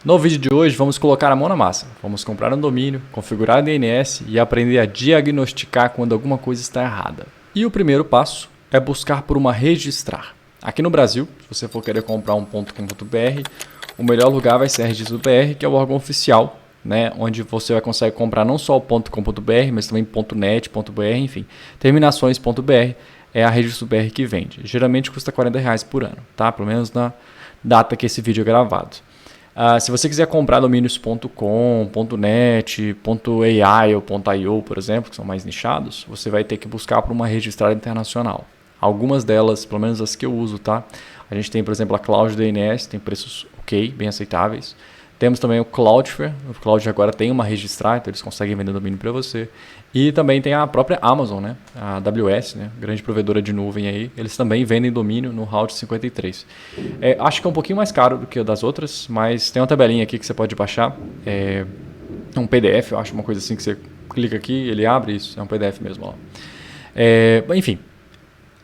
No vídeo de hoje vamos colocar a mão na massa, vamos comprar um domínio, configurar o DNS e aprender a diagnosticar quando alguma coisa está errada. E o primeiro passo é buscar por uma registrar. Aqui no Brasil, se você for querer comprar um .com.br, o melhor lugar vai ser a Registro.br, que é o órgão oficial, né, onde você vai conseguir comprar não só o .com.br, mas também .net, .br, enfim, terminações.br é a Registro.br que vende. Geralmente custa R$40 por ano, tá? Pelo menos na data que esse vídeo é gravado. Se você quiser comprar domínios.com, .net, .ai ou .io, por exemplo, que são mais nichados, você vai ter que buscar por uma registrada internacional. Algumas delas, pelo menos as que eu uso, tá? A gente tem, por exemplo, a Cloud DNS, tem preços ok, bem aceitáveis. Temos também o Cloudflare. O Cloudflare agora tem uma registrar, então eles conseguem vender domínio para você. E também tem a própria Amazon, né? A AWS, né? Grande provedora de nuvem aí. Eles também vendem domínio no Route 53. Acho que é um pouquinho mais caro do que o das outras, mas tem uma tabelinha aqui que você pode baixar. É um PDF, eu acho, uma coisa assim que você clica aqui, ele abre isso. É um PDF mesmo. Ó. Enfim,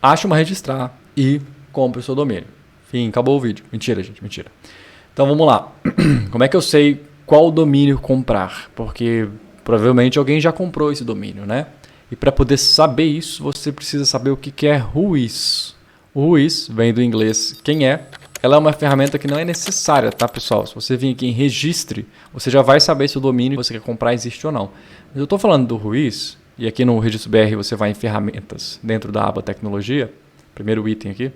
acha uma registrar e compre o seu domínio. Enfim, acabou o vídeo. Mentira, gente, mentira. Então vamos lá. Como é que eu sei qual domínio comprar? Porque provavelmente alguém já comprou esse domínio, né? E para poder saber isso, você precisa saber o que é Whois. O Whois vem do inglês quem é. Ela é uma ferramenta que não é necessária, tá, pessoal? Se você vir aqui em registre, você já vai saber se o domínio que você quer comprar existe ou não. Mas eu estou falando do Whois, e aqui no Registro BR você vai em ferramentas dentro da aba tecnologia, primeiro item aqui.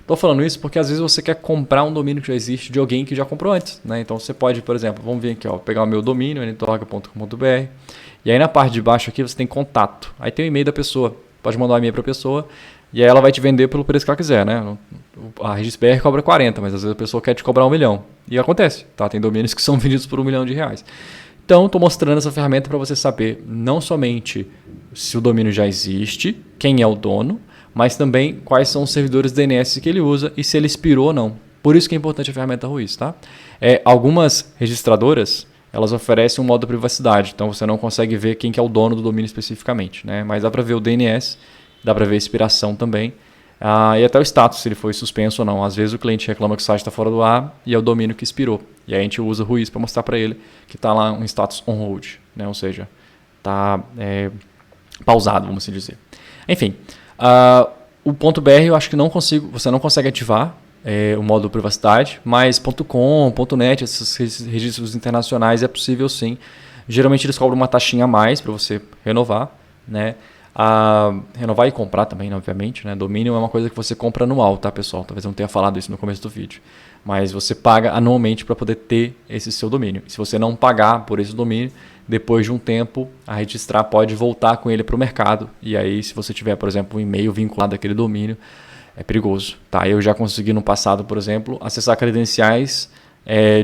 Estou falando isso porque às vezes você quer comprar um domínio que já existe de alguém que já comprou antes, né? Então você pode, por exemplo, vamos vir aqui, ó, pegar o meu domínio, ntorga.com.br, e aí na parte de baixo aqui você tem contato. Aí tem o e-mail da pessoa, pode mandar um e-mail para a pessoa e aí ela vai te vender pelo preço que ela quiser, né? A Registro BR cobra 40, mas às vezes a pessoa quer te cobrar 1 milhão. E acontece, tá? Tem domínios que são vendidos por R$1 milhão. Então, estou mostrando essa ferramenta para você saber não somente se o domínio já existe, quem é o dono, mas também quais são os servidores DNS que ele usa e se ele expirou ou não. Por isso que é importante a ferramenta Whois, tá? Algumas registradoras, elas oferecem um modo de privacidade, então você não consegue ver quem que é o dono do domínio especificamente, né? Mas dá para ver o DNS, dá para ver a expiração também, e até o status, se ele foi suspenso ou não. Às vezes o cliente reclama que o site está fora do ar e é o domínio que expirou. E aí a gente usa o Whois para mostrar para ele que está lá um status on hold, né? Ou seja, está pausado, vamos assim dizer. Enfim, o .br eu acho que você não consegue ativar o modo privacidade, mas .com, .net, esses registros internacionais é possível sim. Geralmente eles cobram uma taxinha a mais para você renovar, né? Renovar e comprar também, obviamente, né? Domínio é uma coisa que você compra anual, tá, pessoal? Talvez eu não tenha falado isso no começo do vídeo. Mas você paga anualmente para poder ter esse seu domínio. E se você não pagar por esse domínio, depois de um tempo, a registrar pode voltar com ele para o mercado. E aí, se você tiver, por exemplo, um e-mail vinculado àquele domínio, é perigoso. Tá? Eu já consegui no passado, por exemplo, acessar credenciais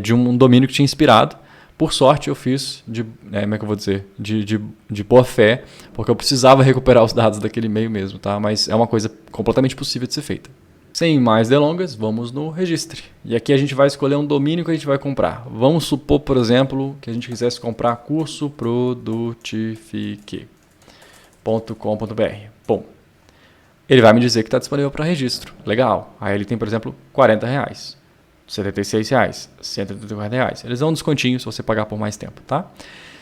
de um domínio que tinha expirado. Por sorte, eu fiz como é que eu vou dizer? De boa fé, porque eu precisava recuperar os dados daquele e-mail mesmo, tá? Mas é uma coisa completamente possível de ser feita. Sem mais delongas, vamos no registre. E aqui a gente vai escolher um domínio que a gente vai comprar. Vamos supor, por exemplo, que a gente quisesse comprar curso produtifique.com.br. Bom, ele vai me dizer que está disponível para registro. Legal. Aí ele tem, por exemplo, R$40, R$76, R$184. Eles dão um descontinho se você pagar por mais tempo, tá?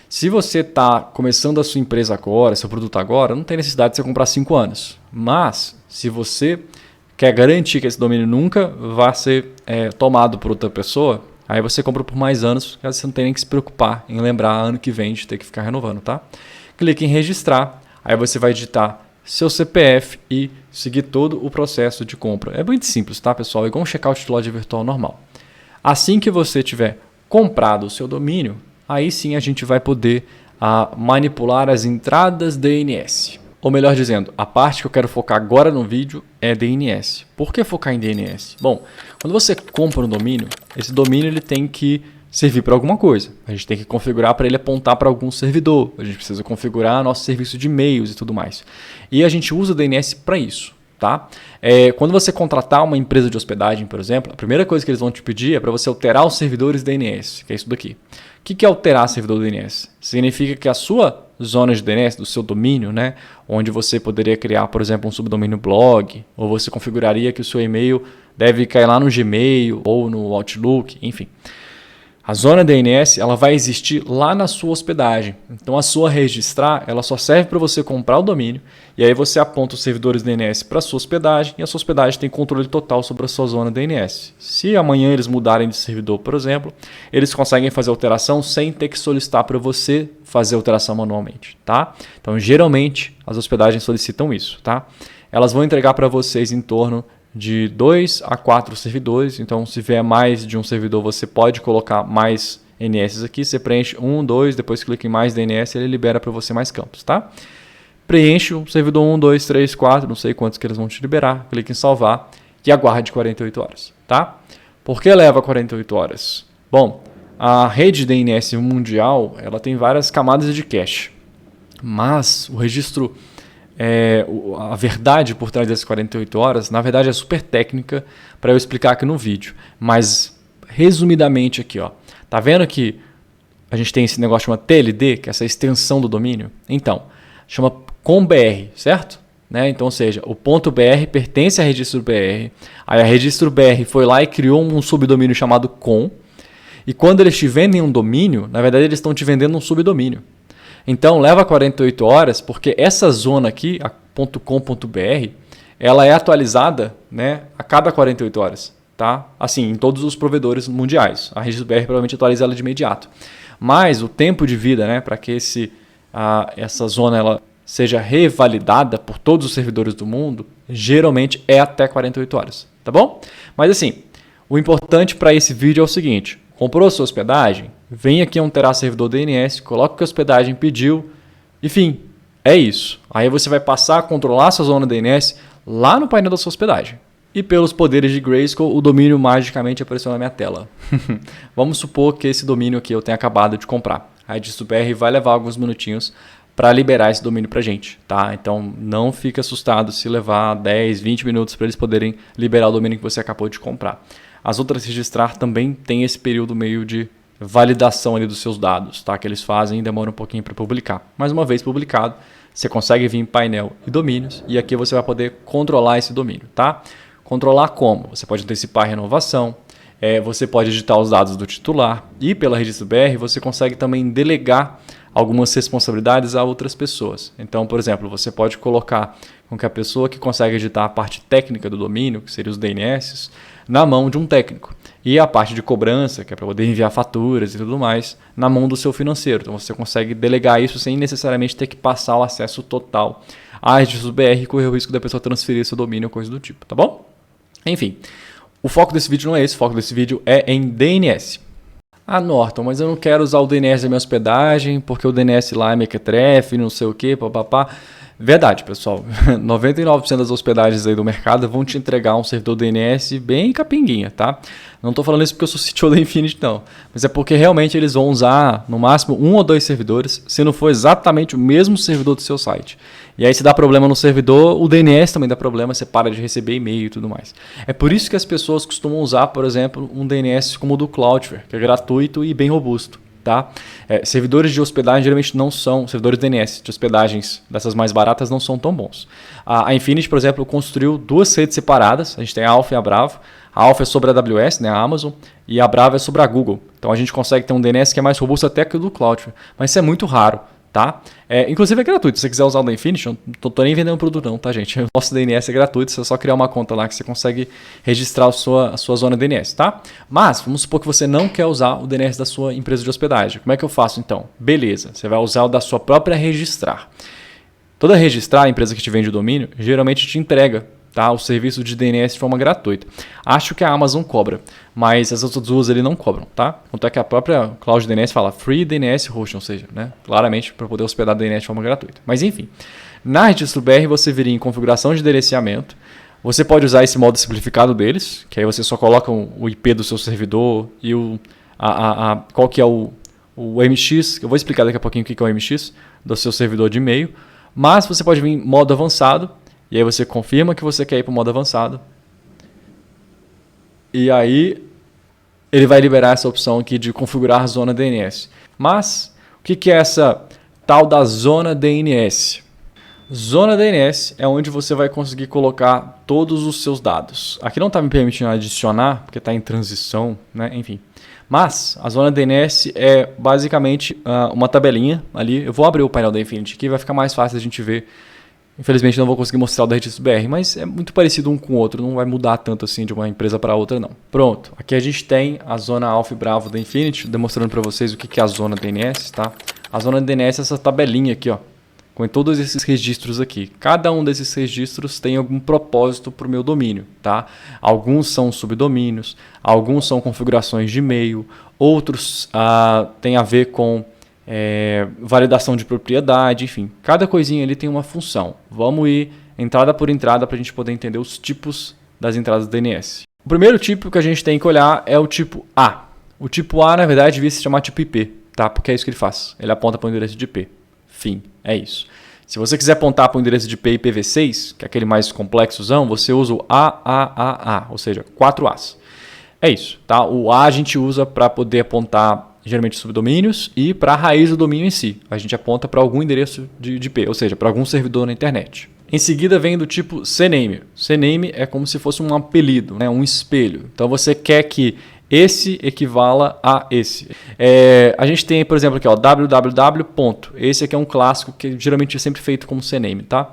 Se você está começando a sua empresa agora, seu produto agora, não tem necessidade de você comprar 5 anos. Mas, se você quer garantir que esse domínio nunca vai ser tomado por outra pessoa, aí você compra por mais anos, caso você não tenha nem que se preocupar em lembrar ano que vem de ter que ficar renovando, tá? Clique em registrar, aí você vai digitar seu CPF e seguir todo o processo de compra. É muito simples, tá, pessoal? É igual um checkout de loja virtual normal. Assim que você tiver comprado o seu domínio, aí sim a gente vai poder manipular as entradas DNS. Ou melhor dizendo, a parte que eu quero focar agora no vídeo é DNS. Por que focar em DNS? Bom, quando você compra um domínio, esse domínio ele tem que servir para alguma coisa. A gente tem que configurar para ele apontar para algum servidor. A gente precisa configurar nosso serviço de e-mails e tudo mais. E a gente usa o DNS para isso. Tá? Quando você contratar uma empresa de hospedagem, por exemplo, a primeira coisa que eles vão te pedir é para você alterar os servidores DNS, que é isso daqui. O que é alterar servidor DNS? Significa que a sua zona de DNS, do seu domínio, né, onde você poderia criar, por exemplo, um subdomínio blog, ou você configuraria que o seu e-mail deve cair lá no Gmail ou no Outlook, enfim. A zona DNS ela vai existir lá na sua hospedagem. Então a sua registrar ela só serve para você comprar o domínio e aí você aponta os servidores DNS para a sua hospedagem e a sua hospedagem tem controle total sobre a sua zona DNS. Se amanhã eles mudarem de servidor, por exemplo, eles conseguem fazer alteração sem ter que solicitar para você fazer alteração manualmente, tá? Então geralmente as hospedagens solicitam isso, tá? Elas vão entregar para vocês em torno de 2 a 4 servidores, então se vier mais de um servidor você pode colocar mais DNS aqui, você preenche 1, 2, depois clica em mais DNS ele libera para você mais campos, tá? Preenche o servidor 1, 2, 3, 4, não sei quantos que eles vão te liberar, clica em salvar e aguarde 48 horas, tá? Por que leva 48 horas? Bom, a rede DNS mundial ela tem várias camadas de cache, mas o registro a verdade por trás dessas 48 horas, na verdade é super técnica para eu explicar aqui no vídeo, mas resumidamente aqui, ó, tá vendo que a gente tem esse negócio chamado TLD, que é essa extensão do domínio? Então, chama .com.br, certo? Né? Então, ou seja, o .br pertence a registro BR, aí a registro BR foi lá e criou um subdomínio chamado .com, e quando eles te vendem um domínio, na verdade eles estão te vendendo um subdomínio. Então leva 48 horas porque essa zona aqui, a .com.br, ela é atualizada, né, a cada 48 horas. Tá? Assim, em todos os provedores mundiais. A Registro BR provavelmente atualiza ela de imediato. Mas o tempo de vida, né, para que essa zona ela seja revalidada por todos os servidores do mundo, geralmente é até 48 horas. Tá bom? Mas assim, o importante para esse vídeo é o seguinte. Comprou a sua hospedagem? Vem aqui a um Terá servidor DNS, coloca o que a hospedagem pediu, enfim, é isso. Aí você vai passar a controlar a sua zona DNS lá no painel da sua hospedagem. E pelos poderes de Grayskull, o domínio magicamente apareceu na minha tela. Vamos supor que esse domínio aqui eu tenha acabado de comprar. A Registro BR vai levar alguns minutinhos para liberar esse domínio para a gente. Tá? Então não fique assustado se levar 10, 20 minutos para eles poderem liberar o domínio que você acabou de comprar. As outras registrar também tem esse período meio de validação ali dos seus dados, tá? Que eles fazem e demora um pouquinho para publicar. Mas uma vez publicado, você consegue vir em painel e domínios e aqui você vai poder controlar esse domínio, tá? Controlar como? Você pode antecipar a renovação, você pode editar os dados do titular e pela Registro BR você consegue também delegar algumas responsabilidades a outras pessoas. Então, por exemplo, você pode colocar com que a pessoa que consegue editar a parte técnica do domínio, que seria os DNS, na mão de um técnico. E a parte de cobrança, que é para poder enviar faturas e tudo mais, na mão do seu financeiro. Então você consegue delegar isso sem necessariamente ter que passar o acesso total à Registro BR e correr o risco da pessoa transferir seu domínio ou coisa do tipo, tá bom? Enfim, o foco desse vídeo não é esse, o foco desse vídeo é em DNS. Ah, Norton, mas eu não quero usar o DNS da minha hospedagem, porque o DNS lá é mequetrefe, não sei o que, papapá. Verdade, pessoal. 99% das hospedagens aí do mercado vão te entregar um servidor DNS bem capinguinha, tá? Não estou falando isso porque eu sou CTO da Infinity, não. Mas é porque realmente eles vão usar, no máximo, 1 ou 2 servidores, se não for exatamente o mesmo servidor do seu site. E aí se dá problema no servidor, o DNS também dá problema, você para de receber e-mail e tudo mais. É por isso que as pessoas costumam usar, por exemplo, um DNS como o do Cloudflare, que é gratuito e bem robusto. Tá? Servidores de hospedagem geralmente não são, servidores DNS de hospedagens dessas mais baratas não são tão bons. A Infinity, por exemplo, construiu 2 redes separadas, a gente tem a Alpha e a Bravo. A Alpha é sobre a AWS, né, a Amazon, e a Bravo é sobre a Google. Então a gente consegue ter um DNS que é mais robusto até que o do Cloudflare, mas isso é muito raro. Tá? Inclusive é gratuito, se você quiser usar o da Infinity, eu não tô nem vendendo produto não, tá gente? O nosso DNS é gratuito, você só criar uma conta lá que você consegue registrar a sua zona DNS, tá? Mas vamos supor que você não quer usar o DNS da sua empresa de hospedagem. Como é que eu faço então? Beleza, você vai usar o da sua própria registrar. Toda registrar, a empresa que te vende o domínio, geralmente te entrega, tá, o serviço de DNS de forma gratuita. Acho que a Amazon cobra, mas as outras duas ele não cobram, tá? Tanto é que a própria Cloud DNS fala Free DNS Hosting, ou seja, né, claramente para poder hospedar DNS de forma gratuita. Mas enfim, na Registro BR você viria em configuração de gerenciamento, você pode usar esse modo simplificado deles, que aí você só coloca o IP do seu servidor e qual que é o MX, que eu vou explicar daqui a pouquinho o que é o MX do seu servidor de e-mail, mas você pode vir em modo avançado. E aí você confirma que você quer ir para o modo avançado. E aí ele vai liberar essa opção aqui de configurar zona DNS. Mas o que é essa tal da zona DNS? Zona DNS é onde você vai conseguir colocar todos os seus dados. Aqui não está me permitindo adicionar, porque está em transição, né? Enfim. Mas a zona DNS é basicamente uma tabelinha ali. Eu vou abrir o painel da Infinity aqui, vai ficar mais fácil a gente ver. Infelizmente não vou conseguir mostrar o da Registro BR, mas é muito parecido um com o outro, não vai mudar tanto assim de uma empresa para outra não. Pronto, aqui a gente tem a zona Alpha e Bravo da Infinity, demonstrando para vocês o que é a zona DNS, tá? A zona DNS é essa tabelinha aqui, ó, com todos esses registros aqui. Cada um desses registros tem algum propósito para o meu domínio, tá? Alguns são subdomínios, alguns são configurações de e-mail, outros têm a ver com validação de propriedade, enfim. Cada coisinha ali tem uma função. Vamos ir entrada por entrada para a gente poder entender os tipos das entradas do DNS. O primeiro tipo que a gente tem que olhar é o tipo A. O tipo A, na verdade, devia se chamar tipo IP, tá? Porque é isso que ele faz. Ele aponta para o endereço de IP. Fim, é isso. Se você quiser apontar para o endereço de IP IPv6, que é aquele mais complexozão, você usa o AAAA, ou seja, 4 As. É isso, tá? O A a gente usa para poder apontar geralmente subdomínios e para a raiz do domínio em si. A gente aponta para algum endereço de IP, ou seja, para algum servidor na internet. Em seguida vem do tipo CNAME. CNAME é como se fosse um apelido, né? Um espelho. Então você quer que esse equivala a esse. A gente tem, por exemplo, aqui, ó, www. Esse aqui é um clássico que geralmente é sempre feito como CNAME, tá?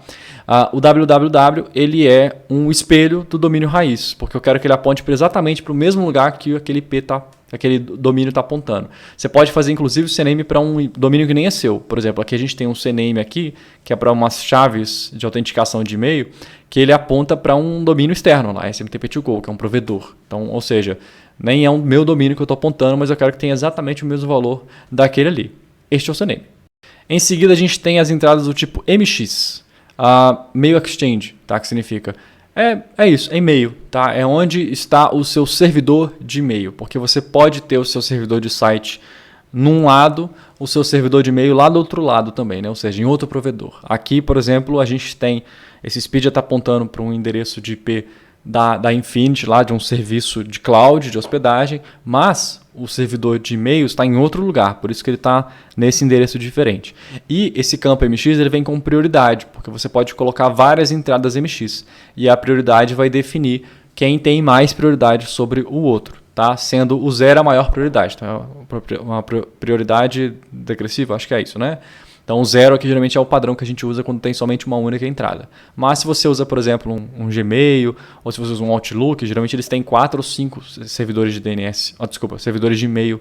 O www ele é um espelho do domínio raiz, porque eu quero que ele aponte exatamente para o mesmo lugar que aquele domínio está apontando. Você pode fazer, inclusive, o CNAME para um domínio que nem é seu. Por exemplo, aqui a gente tem um CNAME aqui, que é para umas chaves de autenticação de e-mail, que ele aponta para um domínio externo, lá, SMTP2Go, que é um provedor. Então, ou seja, nem é o meu domínio que eu estou apontando, mas eu quero que tenha exatamente o mesmo valor daquele ali. Este é o CNAME. Em seguida, a gente tem as entradas do tipo MX, Mail Exchange, tá? Que significa... É isso, é e-mail, tá? É onde está o seu servidor de e-mail, porque você pode ter o seu servidor de site num lado, o seu servidor de e-mail lá do outro lado também, né? Ou seja, em outro provedor. Aqui, por exemplo, a gente tem, esse speed já está apontando para um endereço de IP da Infinity, lá de um serviço de cloud, de hospedagem, mas o servidor de e-mail está em outro lugar, por isso que ele está nesse endereço diferente. E esse campo MX ele vem com prioridade, porque você pode colocar várias entradas MX, e a prioridade vai definir quem tem mais prioridade sobre o outro, tá? Sendo o 0 a maior prioridade. Então, é uma prioridade decrescível, acho que é isso, né? Então, o 0 aqui geralmente é o padrão que a gente usa quando tem somente uma única entrada. Mas se você usa, por exemplo, um Gmail, ou se você usa um Outlook, geralmente eles têm 4 ou 5 servidores de DNS, servidores de e-mail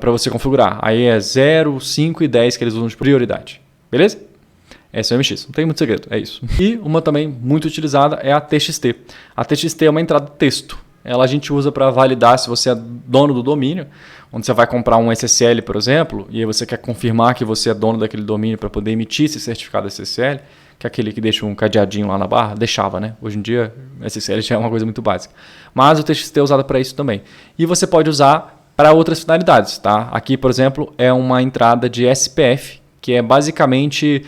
para você configurar. Aí é 0, 5 e 10 que eles usam de prioridade. Beleza? Esse é o MX, não tem muito segredo, é isso. E uma também muito utilizada é a TXT. A TXT é uma entrada de texto. Ela a gente usa para validar se você é dono do domínio, onde você vai comprar um SSL, por exemplo, e aí você quer confirmar que você é dono daquele domínio para poder emitir esse certificado SSL, que é aquele que deixa um cadeadinho lá na barra, deixava, né? Hoje em dia, SSL já é uma coisa muito básica. Mas o TXT é usado para isso também. E você pode usar para outras finalidades, tá? Aqui, por exemplo, é uma entrada de SPF, que é basicamente...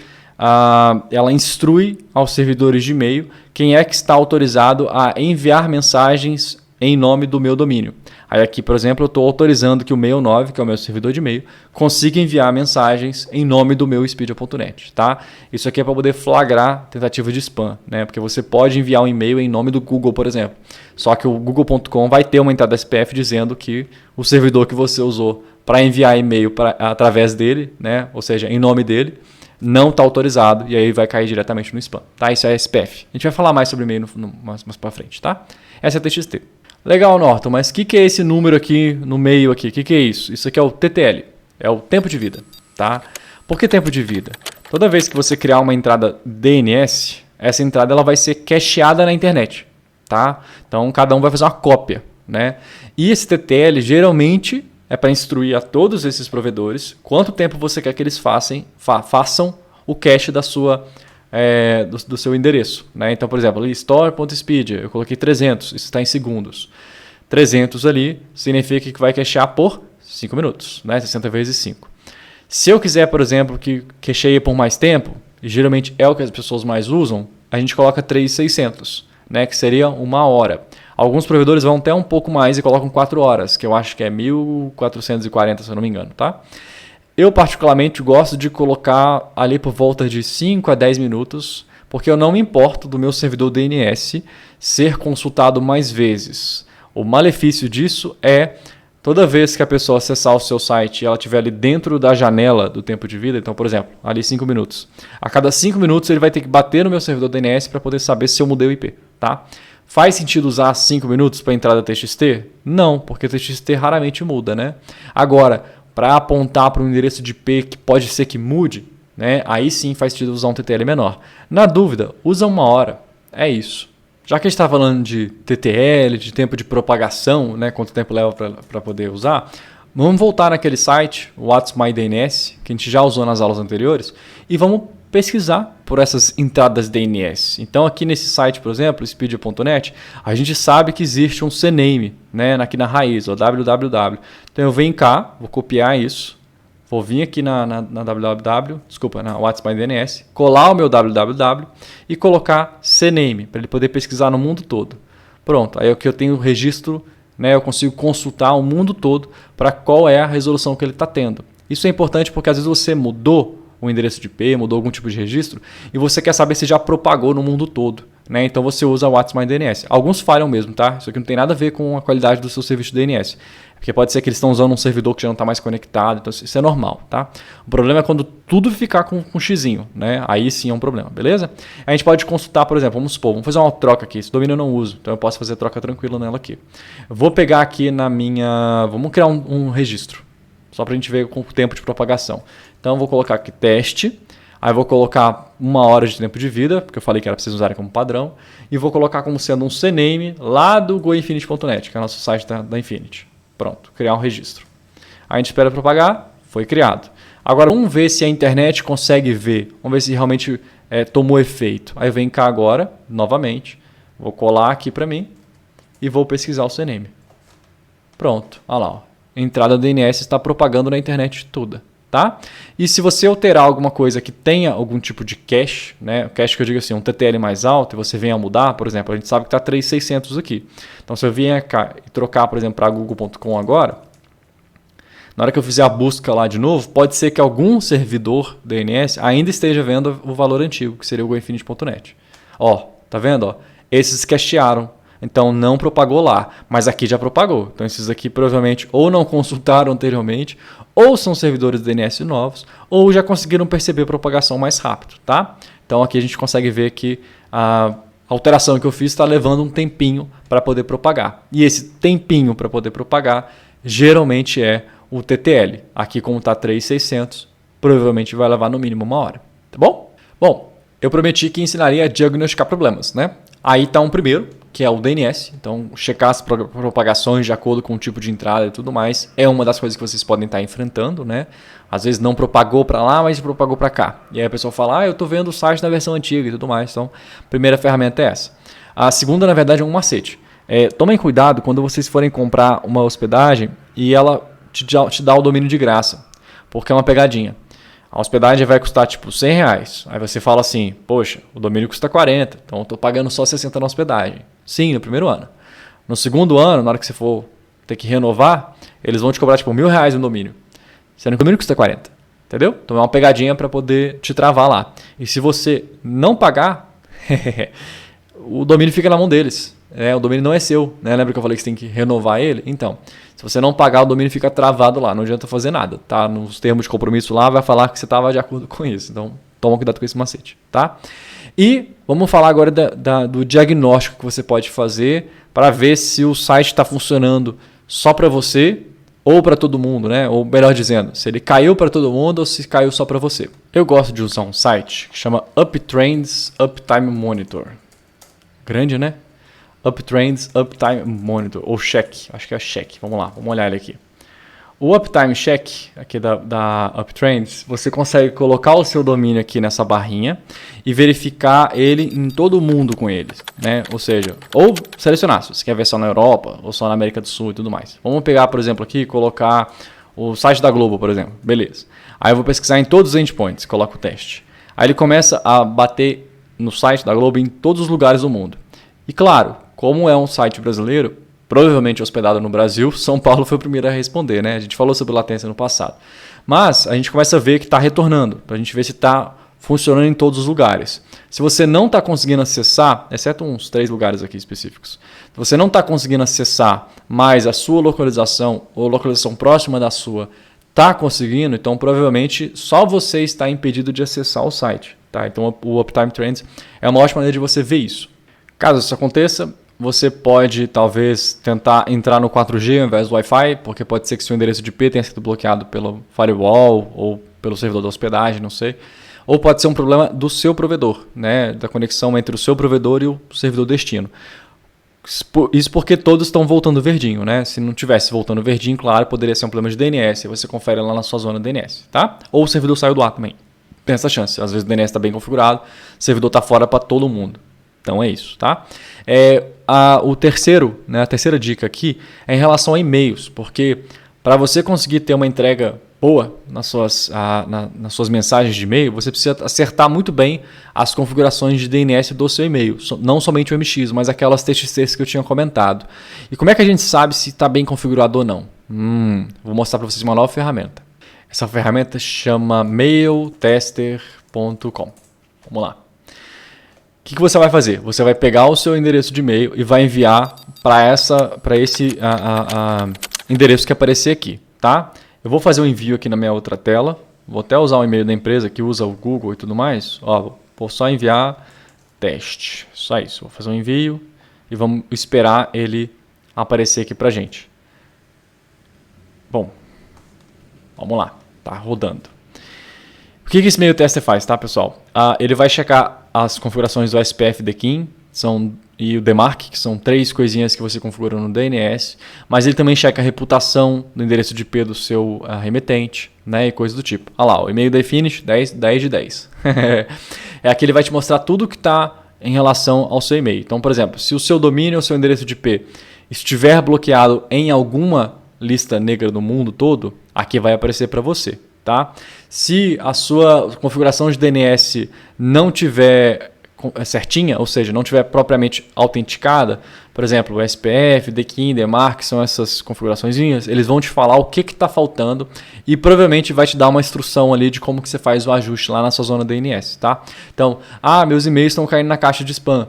ela instrui aos servidores de e-mail quem é que está autorizado a enviar mensagens em nome do meu domínio. Aí aqui, por exemplo, eu estou autorizando que o Mail9, que é o meu servidor de e-mail, consiga enviar mensagens em nome do meu Expedia.net, tá? Isso aqui é para poder flagrar tentativa de spam, né? Porque você pode enviar um e-mail em nome do Google, por exemplo. Só que o Google.com vai ter uma entrada SPF dizendo que o servidor que você usou para enviar e-mail através dele, né? Ou seja, em nome dele, não está autorizado e aí vai cair diretamente no spam, tá? Isso é SPF. A gente vai falar mais sobre e-mail mais para frente, tá? Essa é a TXT. Legal, Norton, mas o que é esse número aqui no meio aqui? O que é isso? Isso aqui é o TTL, é o tempo de vida, tá? Por que tempo de vida? Toda vez que você criar uma entrada DNS, essa entrada ela vai ser cacheada na internet, tá? Então cada um vai fazer uma cópia, né? E esse TTL geralmente é para instruir a todos esses provedores quanto tempo você quer que eles façam o cache da sua, do seu endereço, né? Então, por exemplo, store.expedia, eu coloquei 300, isso está em segundos. 300 ali significa que vai cachear por 5 minutos, né? 60 vezes 5. Se eu quiser, por exemplo, que cacheie por mais tempo, e geralmente é o que as pessoas mais usam, a gente coloca 3.600, né? Que seria 1 hora. Alguns provedores vão até um pouco mais e colocam 4 horas, que eu acho que é 1.440, se eu não me engano, tá? Eu particularmente gosto de colocar ali por volta de 5 a 10 minutos, porque eu não me importo do meu servidor DNS ser consultado mais vezes. O malefício disso é Toda vez que a pessoa acessar o seu site e ela estiver ali dentro da janela do tempo de vida, então, por exemplo, ali 5 minutos. A cada 5 minutos ele vai ter que bater no meu servidor DNS para poder saber se eu mudei o IP, tá? Faz sentido usar 5 minutos para entrada TXT? Não, porque o TXT raramente muda, né? Agora, para apontar para um endereço de IP que pode ser que mude, né? Aí sim faz sentido usar um TTL menor. Na dúvida, usa 1 hora. É isso. Já que a gente está falando de TTL, de tempo de propagação, né, quanto tempo leva para poder usar, vamos voltar naquele site, o What's My DNS, que a gente já usou nas aulas anteriores, e vamos pesquisar por essas entradas DNS. Então aqui nesse site, por exemplo, speed.net, a gente sabe que existe um CNAME, né, aqui na raiz, o www. Então eu venho cá, vou copiar isso, vou vir aqui na What's My DNS, colar o meu www e colocar CNAME, para ele poder pesquisar no mundo todo. Pronto, aí aqui eu tenho o registro, né, eu consigo consultar o mundo todo para qual é a resolução que ele está tendo. Isso é importante porque às vezes você mudou o endereço de IP, mudou algum tipo de registro e você quer saber se já propagou no mundo todo. Né? Então você usa o What's My DNS. Alguns falham mesmo, tá? Isso aqui não tem nada a ver com a qualidade do seu serviço de DNS. Porque pode ser que eles estão usando um servidor que já não está mais conectado, então isso é normal, tá? O problema é quando tudo ficar com xizinho, né? Aí sim é um problema, beleza? A gente pode consultar, por exemplo, vamos supor, vamos fazer uma troca aqui. Esse domínio eu não uso, então eu posso fazer troca tranquila nela aqui. Eu vou pegar aqui na minha... Vamos criar um registro, só para a gente ver com o tempo de propagação. Então eu vou colocar aqui teste, aí vou colocar 1 hora de tempo de vida, porque eu falei que era para vocês usarem como padrão, e vou colocar como sendo um CNAME lá do goinfinity.net, que é o nosso site da Infinity. Pronto, criar um registro. Aí a gente espera propagar, foi criado. Agora vamos ver se a internet consegue ver, vamos ver se realmente tomou efeito. Aí eu venho cá agora, novamente, vou colar aqui para mim e vou pesquisar o CNAME. Pronto, olha lá. Ó. A entrada DNS está propagando na internet toda. Tá? E se você alterar alguma coisa que tenha algum tipo de cache, né? O cache que eu digo assim, um TTL mais alto, e você venha a mudar, por exemplo, a gente sabe que está 3.600 aqui. Então se eu vier cá e trocar, por exemplo, para google.com agora, na hora que eu fizer a busca lá de novo, pode ser que algum servidor DNS ainda esteja vendo o valor antigo, que seria o goinfinity.net. Ó, tá vendo? Ó? Esses cachearam. Então não propagou lá, mas aqui já propagou. Então esses aqui provavelmente ou não consultaram anteriormente, ou são servidores DNS novos, ou já conseguiram perceber a propagação mais rápido, tá? Então aqui a gente consegue ver que a alteração que eu fiz está levando um tempinho para poder propagar. E esse tempinho para poder propagar geralmente é o TTL. Aqui como está 3.600, provavelmente vai levar no mínimo 1 hora, tá bom? Bom, eu prometi que ensinaria a diagnosticar problemas, né? Aí está um primeiro, que é o DNS. Então, checar as propagações de acordo com o tipo de entrada e tudo mais é uma das coisas que vocês podem estar enfrentando, né? Às vezes não propagou para lá, mas propagou para cá. E aí a pessoa fala, eu estou vendo o site na versão antiga e tudo mais. Então, a primeira ferramenta é essa. A segunda, na verdade, é um macete. Tomem cuidado quando vocês forem comprar uma hospedagem e ela te dá o domínio de graça, porque é uma pegadinha. A hospedagem vai custar tipo R$100. Aí você fala assim, poxa, o domínio custa 40, então eu estou pagando só 60 na hospedagem. Sim, no primeiro ano. No segundo ano, na hora que você for ter que renovar, eles vão te cobrar tipo R$1.000 no domínio. Sendo que o domínio custa 40. Entendeu? Então é uma pegadinha para poder te travar lá. E se você não pagar, o domínio fica na mão deles. O domínio não é seu. Né? Lembra que eu falei que você tem que renovar ele? Então, se você não pagar, o domínio fica travado lá. Não adianta fazer nada. Tá? Nos termos de compromisso lá, vai falar que você estava de acordo com isso. Então, toma cuidado com esse macete. Tá? E vamos falar agora do diagnóstico que você pode fazer para ver se o site está funcionando só para você ou para todo mundo, né? Ou melhor dizendo, se ele caiu para todo mundo ou se caiu só para você. Eu gosto de usar um site que chama Uptrends Uptime Monitor. Grande, né? Uptrends Uptime Monitor, ou Check, acho que é Check, vamos lá, vamos olhar ele aqui. O Uptime Check, aqui da Uptrends, você consegue colocar o seu domínio aqui nessa barrinha e verificar ele em todo mundo com ele, né? Ou seja, ou selecionar se você quer ver só na Europa ou só na América do Sul e tudo mais. Vamos pegar, por exemplo, aqui e colocar o site da Globo, por exemplo, beleza. Aí eu vou pesquisar em todos os endpoints, coloco o teste. Aí ele começa a bater no site da Globo em todos os lugares do mundo. E claro, como é um site brasileiro, provavelmente hospedado no Brasil, São Paulo foi o primeiro a responder, né? A gente falou sobre latência no passado. Mas a gente começa a ver que está retornando, para a gente ver se está funcionando em todos os lugares. Se você não está conseguindo acessar, exceto uns 3 lugares aqui específicos, se você não está conseguindo acessar, mas a sua localização ou localização próxima da sua está conseguindo, então provavelmente só você está impedido de acessar o site. Tá? Então o Uptime Trends é uma ótima maneira de você ver isso. Caso isso aconteça, você pode talvez tentar entrar no 4G ao invés do Wi-Fi, porque pode ser que seu endereço de IP tenha sido bloqueado pelo firewall ou pelo servidor da hospedagem, não sei. Ou pode ser um problema do seu provedor, né? Da conexão entre o seu provedor e o servidor destino. Isso porque todos estão voltando verdinho, né? Se não tivesse voltando verdinho, claro, poderia ser um problema de DNS. Você confere lá na sua zona DNS, tá? Ou o servidor saiu do ar também. Tem essa chance. Às vezes o DNS está bem configurado, o servidor está fora para todo mundo. Então é isso, tá? A terceira dica aqui é em relação a e-mails, porque para você conseguir ter uma entrega boa nas suas mensagens de e-mail, você precisa acertar muito bem as configurações de DNS do seu e-mail, não somente o MX, mas aquelas TXTs que eu tinha comentado. E como é que a gente sabe se está bem configurado ou não? Vou mostrar para vocês uma nova ferramenta. Essa ferramenta chama mailtester.com. Vamos lá. O que você vai fazer? Você vai pegar o seu endereço de e-mail e vai enviar para esse endereço que aparecer aqui, tá? Eu vou fazer um envio aqui na minha outra tela. Vou até usar o e-mail da empresa que usa o Google e tudo mais. Ó, vou só enviar teste. Só isso. Vou fazer um envio e vamos esperar ele aparecer aqui para gente. Bom, vamos lá. Tá rodando. O que esse mailtester faz, tá, pessoal? Ele vai checar as configurações do SPF DKIM e o DMARC, que são 3 coisinhas que você configura no DNS, mas ele também checa a reputação do endereço de IP do seu remetente, né, e coisas do tipo. Olha lá, o e-mail da iFinish, 10 de 10. Aqui ele vai te mostrar tudo que está em relação ao seu e-mail. Então, por exemplo, se o seu domínio ou seu endereço de IP estiver bloqueado em alguma lista negra do mundo todo, aqui vai aparecer para você. Tá? Se a sua configuração de DNS não tiver certinha, ou seja, não tiver propriamente autenticada, por exemplo, o SPF, DKIM, DMARC, são essas configuraçõezinhas, eles vão te falar o que está faltando e provavelmente vai te dar uma instrução ali de como que você faz o ajuste lá na sua zona DNS. Tá? Então, meus e-mails estão caindo na caixa de spam.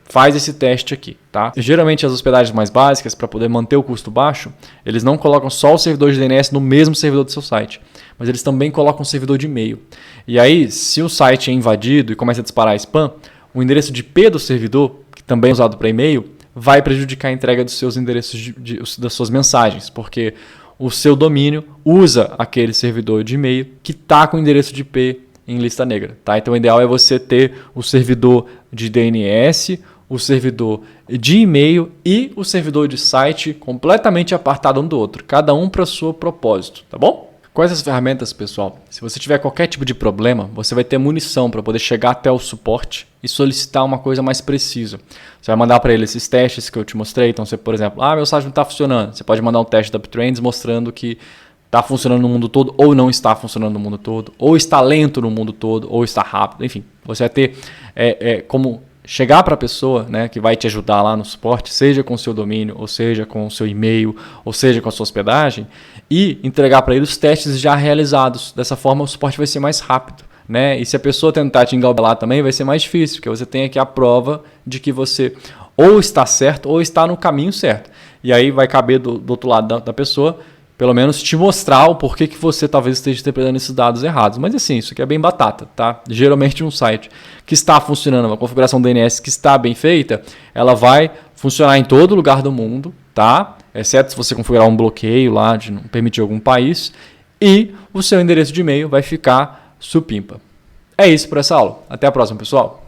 Faz esse teste aqui, tá? Geralmente as hospedagens mais básicas, para poder manter o custo baixo, eles não colocam só o servidor de DNS no mesmo servidor do seu site, mas eles também colocam um servidor de e-mail. E aí, se o site é invadido e começa a disparar spam, o endereço de IP do servidor, que também é usado para e-mail, vai prejudicar a entrega dos seus endereços das suas mensagens, porque o seu domínio usa aquele servidor de e-mail que está com o endereço de IP em lista negra, tá? Então o ideal é você ter o servidor de DNS, o servidor de e-mail e o servidor de site completamente apartado um do outro, cada um para o seu propósito, tá bom? Com essas ferramentas, pessoal, se você tiver qualquer tipo de problema, você vai ter munição para poder chegar até o suporte e solicitar uma coisa mais precisa. Você vai mandar para ele esses testes que eu te mostrei. Então, você, por exemplo, meu site não está funcionando. Você pode mandar um teste da Uptrends mostrando que está funcionando no mundo todo ou não está funcionando no mundo todo, ou está lento no mundo todo, ou está rápido. Enfim, você vai ter como chegar para a pessoa, né, que vai te ajudar lá no suporte, seja com o seu domínio, ou seja com o seu e-mail, ou seja com a sua hospedagem, e entregar para ele os testes já realizados. Dessa forma o suporte vai ser mais rápido, né? E se a pessoa tentar te engabelar também vai ser mais difícil, porque você tem aqui a prova de que você ou está certo ou está no caminho certo. E aí vai caber do outro lado da pessoa, pelo menos te mostrar o porquê que você talvez esteja interpretando esses dados errados. Mas assim, isso aqui é bem batata, tá? Geralmente um site que está funcionando, uma configuração DNS que está bem feita, ela vai funcionar em todo lugar do mundo, tá? Exceto se você configurar um bloqueio lá de não permitir algum país, e o seu endereço de e-mail vai ficar supimpa. É isso por essa aula. Até a próxima, pessoal.